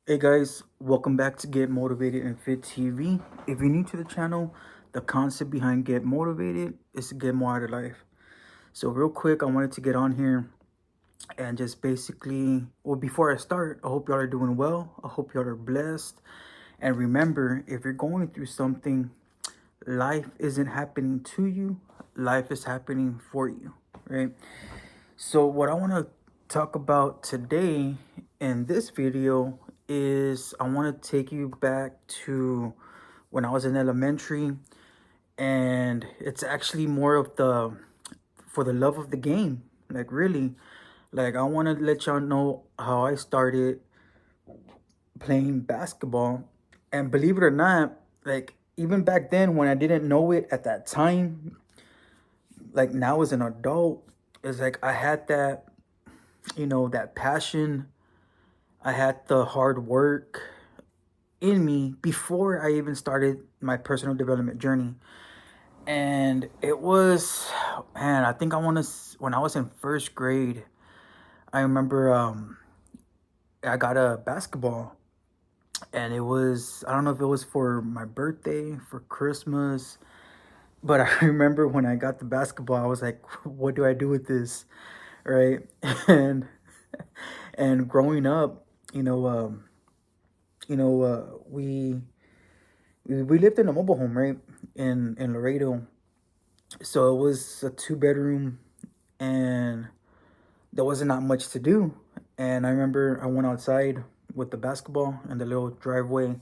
Hey guys, welcome back to Get Motivated and Fit TV. If you're new to the channel, the concept behind Get Motivated is to get more out of life. So real quick, I wanted to get on here and just basically, well, before I start, I hope y'all are doing well. I hope y'all are blessed. And remember, if you're going through something, life isn't happening to you, life is happening for you, right? So what I want to talk about today in this video is I want to take you back to when I was in elementary, and it's actually more of the for the love of the game. Like really, like I want to let y'all know how I started playing basketball. And believe it or not, like even back then when I didn't know it at that time, like now as an adult, it's like I had that, that passion. I had the hard work in me before I even started my personal development journey. And it was, man, I think when I was in first grade, I remember I got a basketball, and it was, I don't know if it was for my birthday, for Christmas, but I remember when I got the basketball, I was like, what do I do with this? Right. And and growing up, you know, um, we lived in a mobile home, right, in Laredo. So it was a two-bedroom, and there wasn't not much to do. And I remember I went outside with the basketball in the little driveway,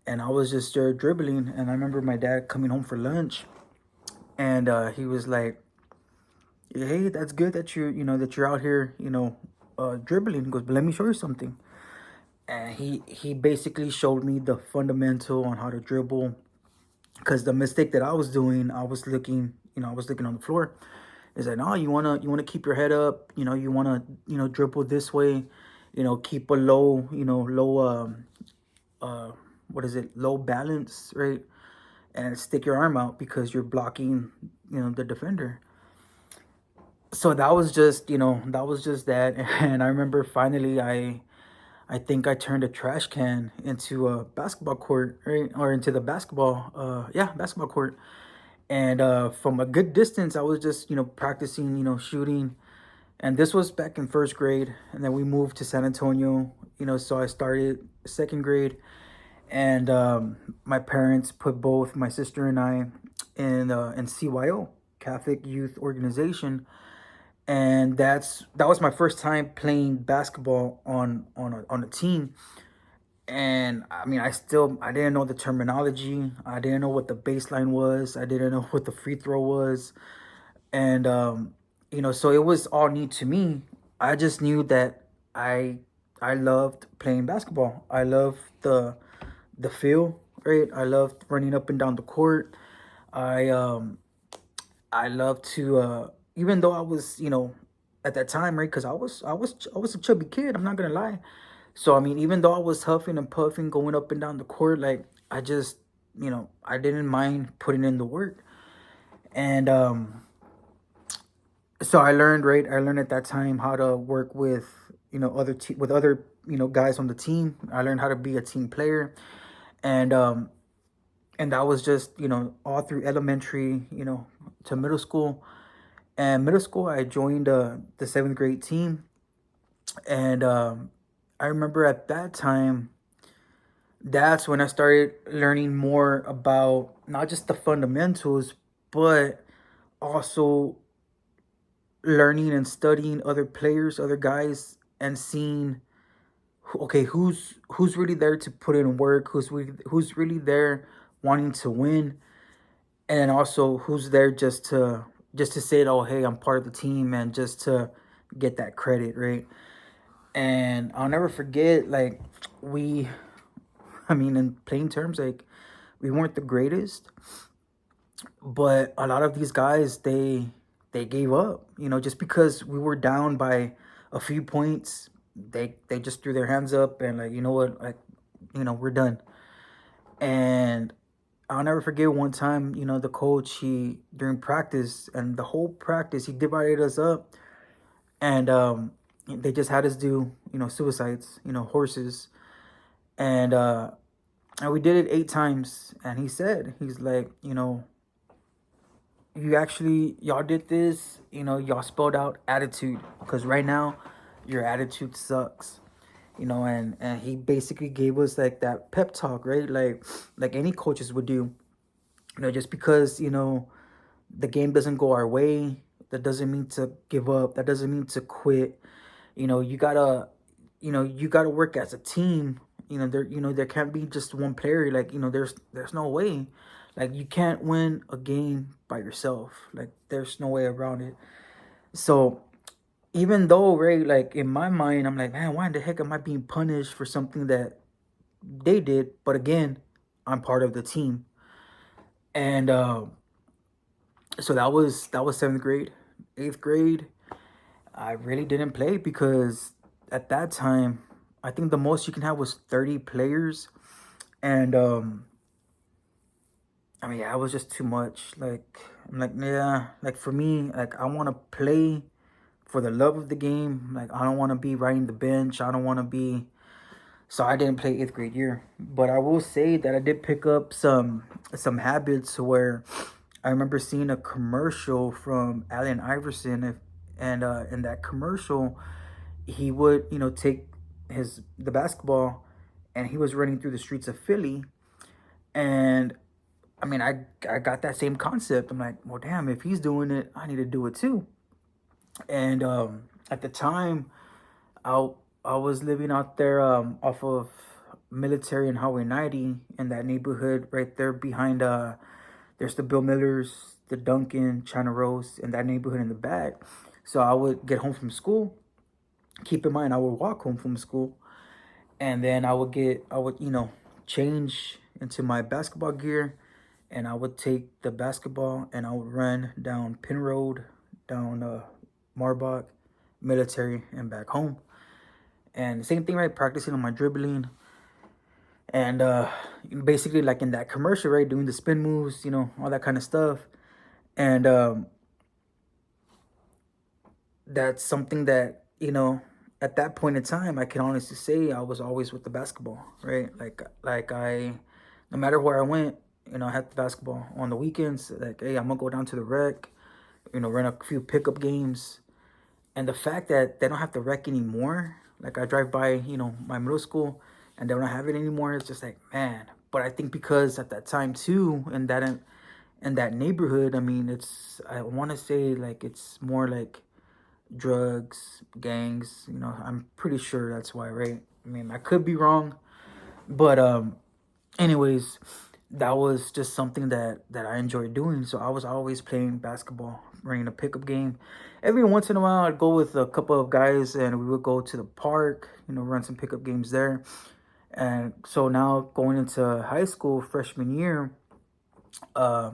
and I was just dribbling. And I remember my dad coming home for lunch, and he was like, "Hey, that's good that you're out here, dribbling." He goes, "But let me show you something." And he basically showed me the fundamental on how to dribble, because the mistake that I was doing, I was looking on the floor. It's like, no, you wanna keep your head up, you wanna, dribble this way, keep a low, uh what is it, low balance, right? And stick your arm out because you're blocking, the defender. So that was just that. And I remember finally I think I turned a trash can into a basketball court, right? Or into the basketball court. And from a good distance, I was just, practicing, shooting. And this was back in first grade. And then we moved to San Antonio, so I started second grade. And my parents put both my sister and I in CYO, Catholic Youth Organization. And that was my first time playing basketball on a team. And I mean, I didn't know the terminology. I didn't know what the baseline was. I didn't know what the free throw was. And so it was all new to me. I just knew that I I loved playing basketball. I loved the feel, right? I loved running up and down the court. I I loved to even though I was, at that time, right? Because I was a chubby kid. I'm not gonna lie. So I mean, even though I was huffing and puffing going up and down the court, like I just, I didn't mind putting in the work. And so I learned, right? I learned at that time how to work with, with other, guys on the team. I learned how to be a team player. And and that was just, all through elementary, to middle school. And middle school, I joined the seventh grade team. And I remember at that time, that's when I started learning more about not just the fundamentals, but also learning and studying other players, other guys, and seeing, okay, who's really there to put in work, who's really there wanting to win, and also who's there just to say, oh, hey, I'm part of the team, and just to get that credit, right? And I'll never forget, like, we, I mean, in plain terms, like, we weren't the greatest, but a lot of these guys, they gave up, just because we were down by a few points. They just threw their hands up and, like, you know what, like, we're done. And I'll never forget one time, the coach, he, during practice, and the whole practice, he divided us up. And they just had us do, suicides, horses. And we did it 8 times. And he's like, y'all did this, y'all spelled out attitude, because right now your attitude sucks. And he basically gave us like that pep talk, right? Like any coaches would do. Just because the game doesn't go our way, that doesn't mean to give up, that doesn't mean to quit. You gotta work as a team. There can't be just one player. Like, there's no way. Like, you can't win a game by yourself. Like, there's no way around it. So even though, right, like in my mind, I'm like, man, why in the heck am I being punished for something that they did? But again, I'm part of the team. And so that was seventh grade. Eighth grade, I really didn't play because at that time, I think the most you can have was 30 players. And I mean, yeah, it was just too much. Like, I'm like, yeah, like for me, like I want to play for the love of the game. Like, I don't want to be riding the bench. I don't want to be. So I didn't play eighth grade year. But I will say that I did pick up some habits where I remember seeing a commercial from Allen Iverson. And in that commercial, he would, take the basketball, and he was running through the streets of Philly. And I mean, I got that same concept. I'm like, well, damn, if he's doing it, I need to do it too. And at the time, I I was living out there off of Military and Highway 90 in that neighborhood right there behind there's the Bill Millers, the Duncan, China Rose, in that neighborhood in the back. So I would get home from school. Keep in mind, I would walk home from school, and then I would change into my basketball gear, and I would take the basketball and I would run down Pin Road, down Marbach, Military, and back home. And same thing, right? Practicing on my dribbling, and basically like in that commercial, right? Doing the spin moves, all that kind of stuff. And that's something that at that point in time, I can honestly say I was always with the basketball, right? Like I, no matter where I went, I had the basketball on the weekends. Like, hey, I'm gonna go down to the rec, run a few pickup games. And the fact that they don't have the rec anymore, like I drive by, my middle school, and they don't have it anymore, it's just like, man. But I think because at that time too, in that neighborhood, I mean, I want to say like it's more like drugs, gangs. I'm pretty sure that's why, right? I mean, I could be wrong, but anyways, that was just something that I enjoyed doing. So I was always playing basketball, running a pickup game. Every once in a while, I'd go with a couple of guys, and we would go to the park, run some pickup games there. And so now going into high school, freshman year, yeah,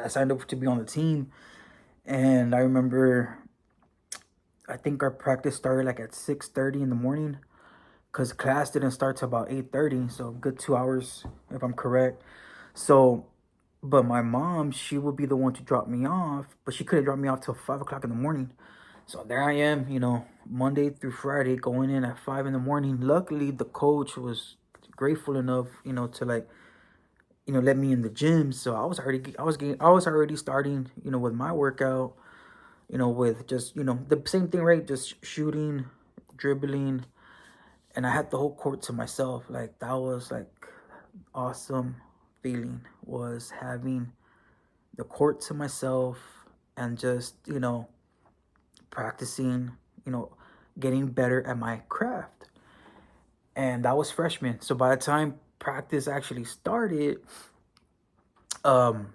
I signed up to be on the team. And I remember, I think our practice started like at 6:30 in the morning, because class didn't start till about 8:30, so good 2 hours if I'm correct. So, but my mom, she would be the one to drop me off, but she couldn't drop me off till 5 o'clock in the morning. So there I am, Monday through Friday, going in at 5 in the morning. Luckily, the coach was grateful enough, to like, let me in the gym. So I was already starting, with my workout, with just, the same thing, right? Just shooting, dribbling, and I had the whole court to myself. Like, that was like awesome feeling, was having the court to myself, and just practicing, you know getting better at my craft. And that was freshman. So by the time practice actually started, um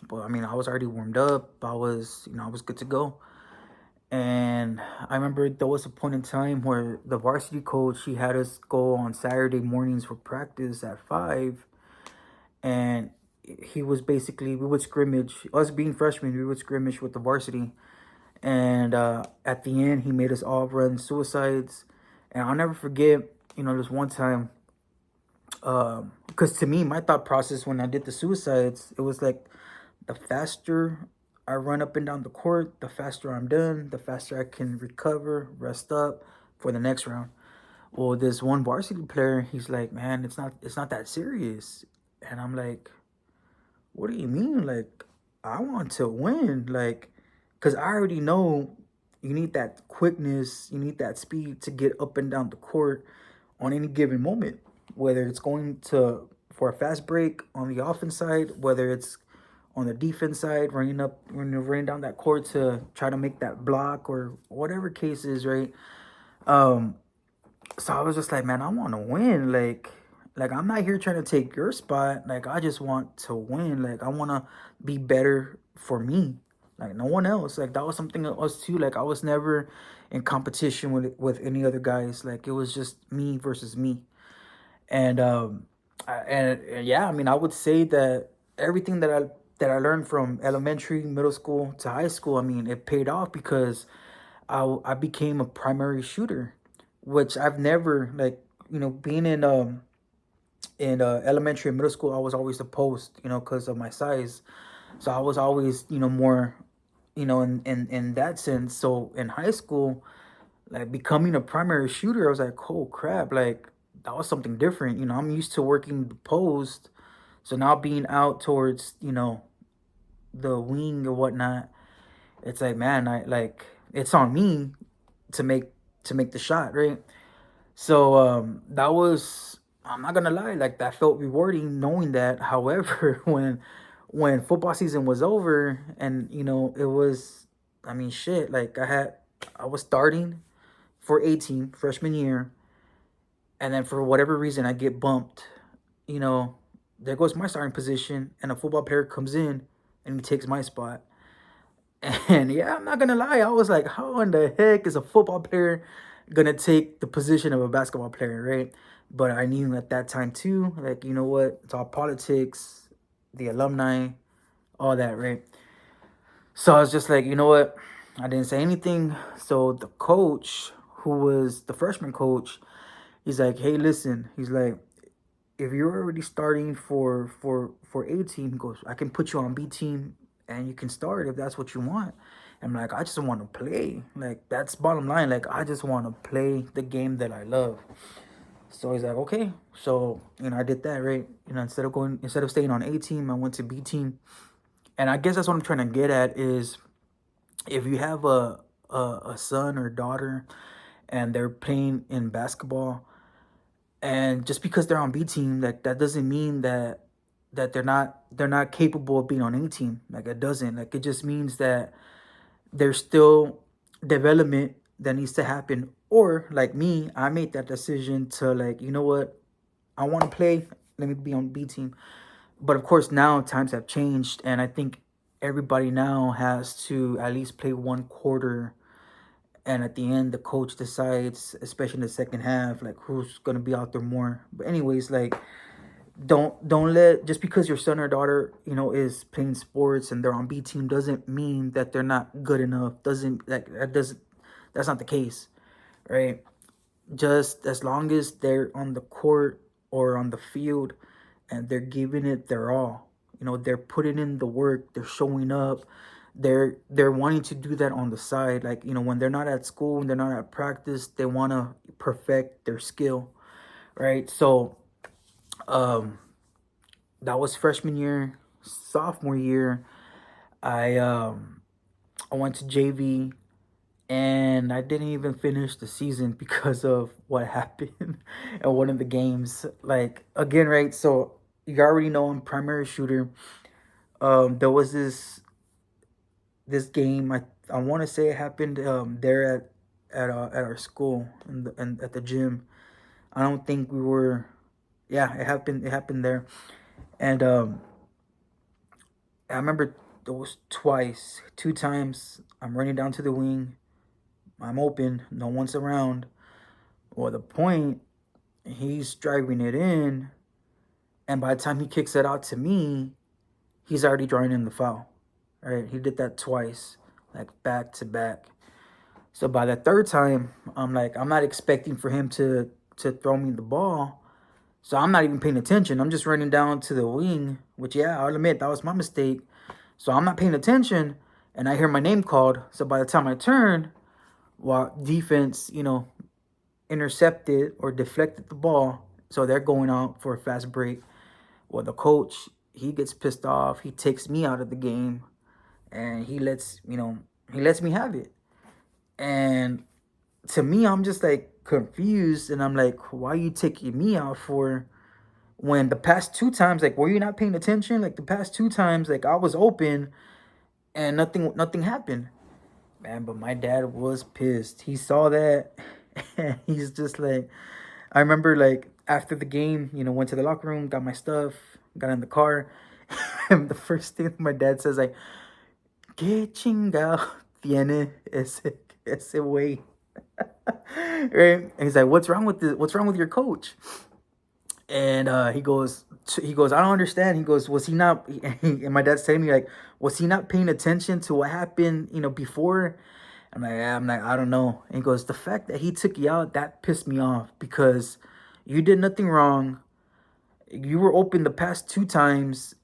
but I mean, I was already warmed up. I was good to go. And I remember there was a point in time where the varsity coach, he had us go on Saturday mornings for practice at 5. And he was basically, we would scrimmage, us being freshmen, we would scrimmage with the varsity. And at the end, he made us all run suicides. And I'll never forget, this one time, because to me, my thought process when I did the suicides, it was like, the faster I run up and down the court, the faster I'm done, the faster I can recover, rest up for the next round. Well, this one varsity player, he's like, man, it's not that serious. And I'm like, what do you mean? Like, I want to win. Like, because I already know you need that quickness, you need that speed to get up and down the court on any given moment. Whether it's going to for a fast break on the offense side, whether it's on the defense side, running down that court to try to make that block or whatever case is, right? Um, so I was just like, man, I want to win. Like I'm not here trying to take your spot. Like I just want to win. Like I want to be better for me. Like no one else. Like that was something of us too. Like I was never in competition with any other guys. Like it was just me versus me. And and yeah, I mean, I would say that everything that I learned from elementary, middle school to high school, I mean, it paid off because I became a primary shooter, which I've never like being in elementary and middle school, I was always the post, because of my size. So I was always more in that sense. So in high school, like becoming a primary shooter, I was like, oh crap, like that was something different. I'm used to working the post, so now being out towards the wing or whatnot, it's like, man, I like it's on me to make to make the shot, right? So that was, I'm not gonna lie, like that felt rewarding knowing that. However, when football season was over and it was, I mean, shit, like I was starting for 18 freshman year, and then for whatever reason I get bumped. You know, there goes my starting position, and a football player comes in and he takes my spot. And yeah, I'm not gonna lie, I was like, how in the heck is a football player gonna take the position of a basketball player, right? But I knew at that time too, like, you know what? It's all politics, the alumni, all that, right? So I was just like, you know what? I didn't say anything. So the coach, who was the freshman coach, he's like, hey, listen, he's like, if you're already starting for A team, he goes, I can put you on B team and you can start if that's what you want. I'm like, I just want to play. Like that's bottom line. Like I just want to play the game that I love. So he's like, okay. So I did that, right. Instead of staying on A team, I went to B team. And I guess that's what I'm trying to get at is if you have a son or daughter and they're playing in basketball, and just because they're on B team, like that doesn't mean that they're not capable of being on A team. Like it doesn't. Like it just means that there's still development that needs to happen. Or like me, I made that decision to, like, you know what, I want to play. Let me be on B team. But of course now times have changed, and I think everybody now has to at least play one quarter, and at the end the coach decides, especially in the second half, like who's gonna be out there more. But anyways, like don't let, just because your son or daughter is playing sports and they're on B team doesn't mean that they're not good enough. Doesn't that's not the case, right? Just as long as they're on the court or on the field and they're giving it their all, they're putting in the work, they're showing up, they're wanting to do that on the side. Like, when they're not at school, when they're not at practice, they want to perfect their skill, right? So um that was freshman year. Sophomore year, I went to JV, and I didn't even finish the season because of what happened in one of the games. Like again, right? So you already know I'm primary shooter. There was this game. I want to say it happened there at our school and at the gym. I don't think we were. Yeah, it happened there, and I remember those twice, two times. I'm running down to the wing. I'm open. No one's around. Well, the point, he's driving it in, and by the time he kicks it out to me, he's already drawing in the foul. Right? He did that twice, like back to back. So by the third time, I'm like, I'm not expecting for him to throw me the ball. So I'm not even paying attention. I'm just running down to the wing, which, yeah, I'll admit that was my mistake. So I'm not paying attention, and I hear my name called. So by the time I turn, well, defense, intercepted or deflected the ball. So they're going out for a fast break. Well, the coach, he gets pissed off. He takes me out of the game, and he lets me have it. And to me, I'm just like confused, and I'm like, why are you taking me out for, when the past two times, like, were you not paying attention? Like the past two times, like I was open and nothing happened. Man, but my dad was pissed. He saw that and he's just like, I remember like after the game, went to the locker room, got my stuff, got in the car, and the first thing my dad says, like, "Que chingado tiene ese way." Right? And he's like, "What's wrong with this? What's wrong with your coach?" And he goes, "I don't understand." He goes, "Was he not?" And my dad's telling me, like, "Was he not paying attention to what happened, before?" I'm like, "I don't know." And he goes, "The fact that he took you out, that pissed me off because you did nothing wrong. You were open the past two times,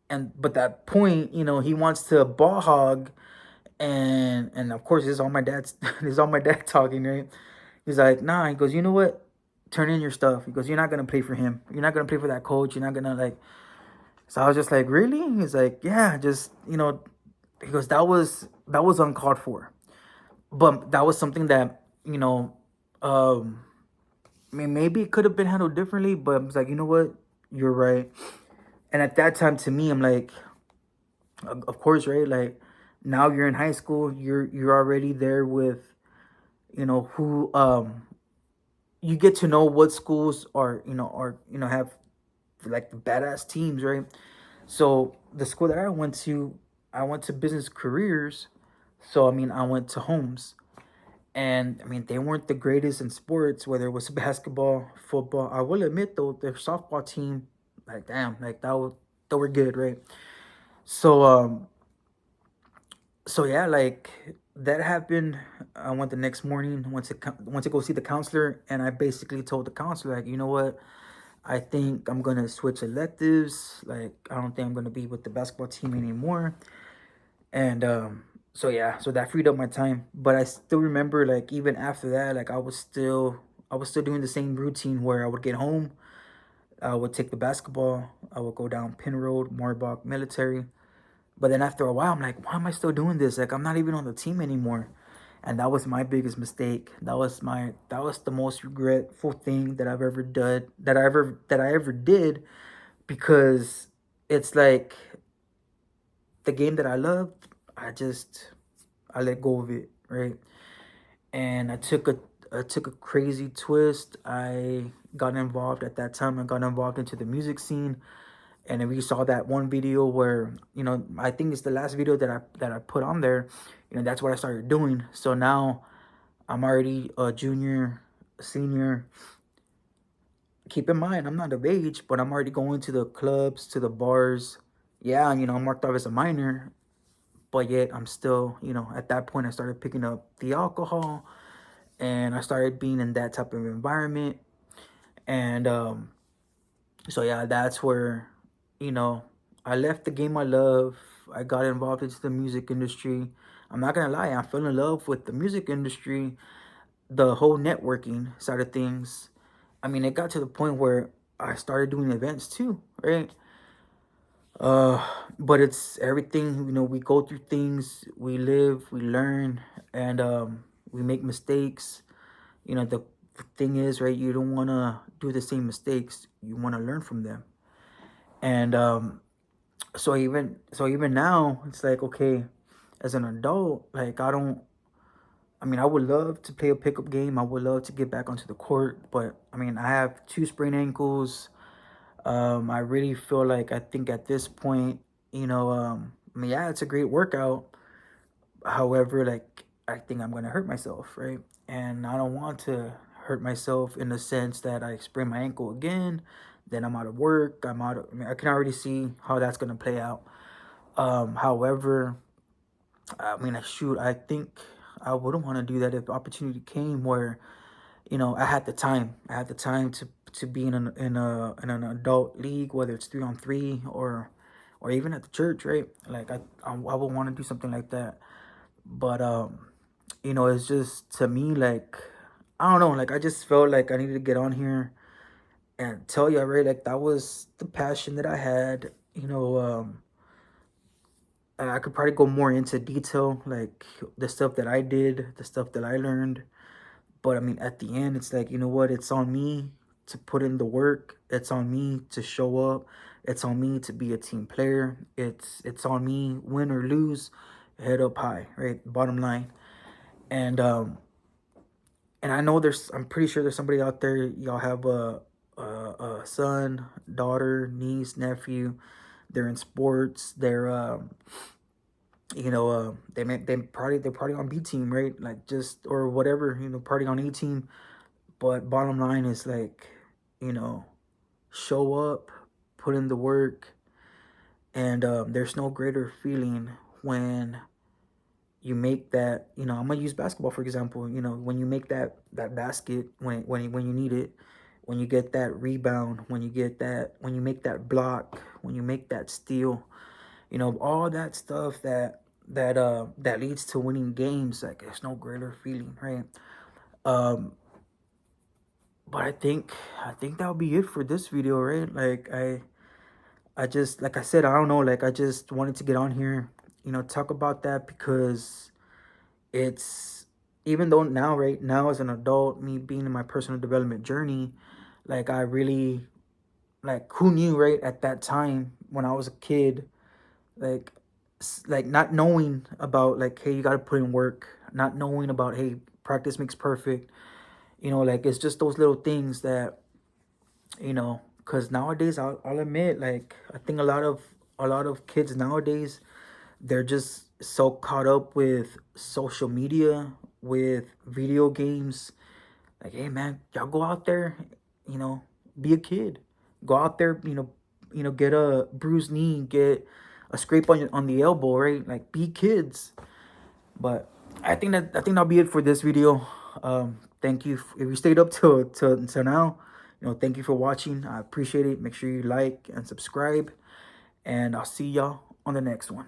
and but that point, he wants to ball hog." And of course, this is all my dad's this is all my dad talking, right? He's like, "Nah." He goes, "You know what? Turn in your stuff." He goes, "You're not gonna play for him. You're not gonna play for that coach. You're not gonna like." So I was just like, "Really?" He's like, "Yeah, just." He goes, "That was uncalled for, but that was something that um, I mean, maybe it could have been handled differently." But I was like, "You know what? You're right." And at that time, to me, I'm like, of course, right? Like, now you're in high school. You're already there with who you get to know what schools have like the badass teams, right? So the school that I went to business careers. So I mean, I went to Holmes, and I mean they weren't the greatest in sports, whether it was basketball, football. I will admit though, their softball team, like damn, like they were good, right? So yeah, like that happened. I went the next morning, went to go see the counselor, and I basically told the counselor, like, you know what, I think I'm gonna switch electives. Like, I don't think I'm gonna be with the basketball team anymore. And so yeah, so that freed up my time. But I still remember, like, even after that, like I was still doing the same routine where I would get home, I would take the basketball, I would go down Pin Road, Morbach Military. But then after a while, I'm like, why am I still doing this? Like, I'm not even on the team anymore. And that was my biggest mistake. That was the most regretful thing that I've ever done, that I ever did, because it's like the game that I loved, I let go of it, right? And I took a crazy twist. I got involved at that time. I got involved into the music scene, and then we saw that one video where I think it's the last video that I put on there. That's what I started doing. So now I'm already a junior, senior. Keep in mind, I'm not of age, but I'm already going to the clubs, to the bars. Yeah, I'm marked off as a minor, but yet I'm still, at that point I started picking up the alcohol, and I started being in that type of environment. And so yeah, that's where, you know, I left the game I love. I got involved into the music industry. I'm not gonna lie, I fell in love with the music industry, the whole networking side of things. I mean, it got to the point where I started doing events too, right? Uh, but it's everything, we go through things, we live, we learn, and we make mistakes. The thing is, right, you don't want to do the same mistakes. You want to learn from them. And so even now, it's like, okay, as an adult, like, I mean, I would love to play a pickup game. I would love to get back onto the court, but I mean, I have two sprained ankles. I really feel like, I think at this point, I mean, yeah, it's a great workout. However, like, I think I'm gonna hurt myself, right? And I don't want to hurt myself in the sense that I sprain my ankle again, then I'm out of work. I mean, I can already see how that's gonna play out. However, I mean, I think I wouldn't want to do that if the opportunity came where, I had the time. I had the time to be in an adult league, whether it's 3-on-3, or even at the church, right? Like, I would want to do something like that. But it's just, to me, like, I don't know, like I just felt like I needed to get on here and tell you, right, like that was the passion that I had. I could probably go more into detail, like the stuff that I did, the stuff that I learned. But I mean, at the end, it's like, you know what? It's on me to put in the work. It's on me to show up. It's on me to be a team player. It's on me, win or lose, head up high, right? Bottom line. And I know I'm pretty sure there's somebody out there. Y'all have a son, daughter, niece, nephew. They're in sports. They're probably on B team, right? Like just or whatever, party on A team. But bottom line is like, you know, show up, put in the work, and there's no greater feeling when you make that. I'm gonna use basketball for example. When you make that basket when you need it, when you get that rebound, when you make that block, when you make that steal, all that stuff that leads to winning games. Like there's no greater feeling, right? Um, but I think that'll be it for this video, right? Like I just, like I said, I don't know, like I just wanted to get on here, talk about that because it's, even though now, right now as an adult, me being in my personal development journey, like I really, like who knew, right, at that time when I was a kid, like like not knowing about like, hey, you got to put in work, not knowing about, hey, practice makes perfect, like it's just those little things that, because nowadays I'll admit, like I think a lot of kids nowadays, they're just so caught up with social media, with video games. Like, hey man, y'all go out there, you know be a kid, go out there, get a bruised knee, get a scrape on the elbow, right? Like, be kids. But I think that'll be it for this video. Thank you if you stayed up till now. Thank you for watching. I appreciate it. Make sure you like and subscribe, and I'll see y'all on the next one.